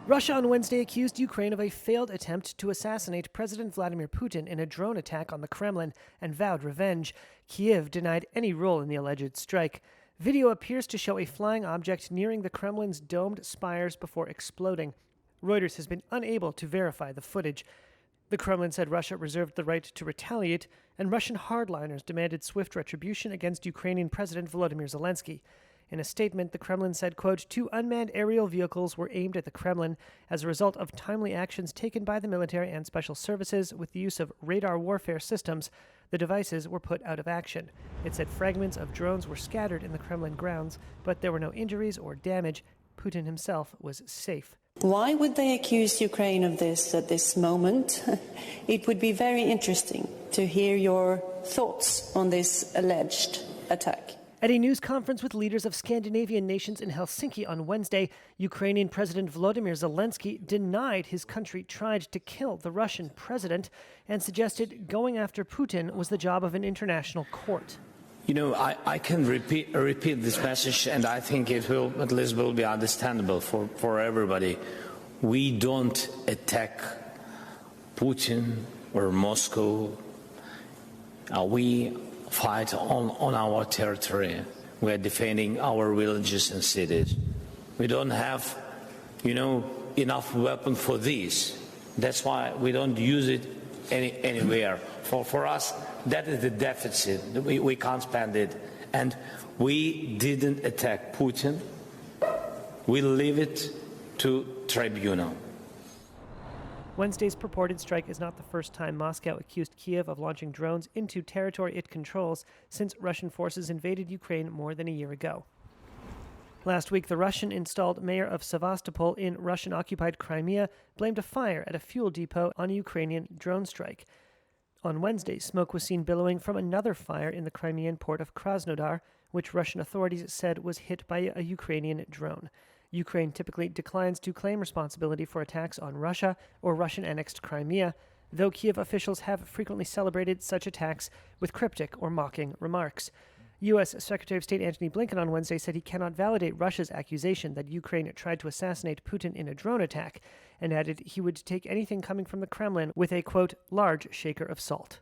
Russia on Wednesday accused Ukraine of a failed attempt to assassinate President Vladimir Putin in a drone attack on the Kremlin and vowed revenge. Kyiv denied any role in the alleged strike. Video appears to show a flying object nearing the Kremlin's domed spires before exploding. Reuters has been unable to verify the footage. The Kremlin said Russia reserved the right to retaliate, and Russian hardliners demanded swift retribution against Ukrainian President Volodymyr Zekenskiy. In a statement, the Kremlin said, quote, 2 unmanned aerial vehicles were aimed at the Kremlin as a result of timely actions taken by the military and special services with the use of radar warfare systems. The devices were put out of action. It said fragments of drones were scattered in the Kremlin grounds, but there were no injuries or damage. Putin himself was safe. Why would they accuse Ukraine of this at this moment? It would be very interesting to hear your thoughts on this alleged attack. At a news conference with leaders of Scandinavian nations in Helsinki on Wednesday, Ukrainian President Volodymyr Zekenskiy denied his country tried to kill the Russian president and suggested going after Putin was the job of an international court. You know, I can repeat this message, and I think it will at least will be understandable for everybody. We don't attack Putin or Moscow. We fight on our territory. We are defending our villages and cities. We don't have, enough weapon for this. That's why we don't use it anywhere. For us, that is the deficit. We can't spend it. And we didn't attack Putin. We leave it to tribunal. Wednesday's purported strike is not the first time Moscow accused Kyiv of launching drones into territory it controls since Russian forces invaded Ukraine more than a year ago. Last week, the Russian-installed mayor of Sevastopol in Russian-occupied Crimea blamed a fire at a fuel depot on a Ukrainian drone strike. On Wednesday, smoke was seen billowing from another fire in the Crimean port of Krasnodar, which Russian authorities said was hit by a Ukrainian drone. Ukraine typically declines to claim responsibility for attacks on Russia or Russian-annexed Crimea, though Kyiv officials have frequently celebrated such attacks with cryptic or mocking remarks. U.S. Secretary of State Antony Blinken on Wednesday said he cannot validate Russia's accusation that Ukraine tried to assassinate Putin in a drone attack, and added he would take anything coming from the Kremlin with a, quote, large shaker of salt.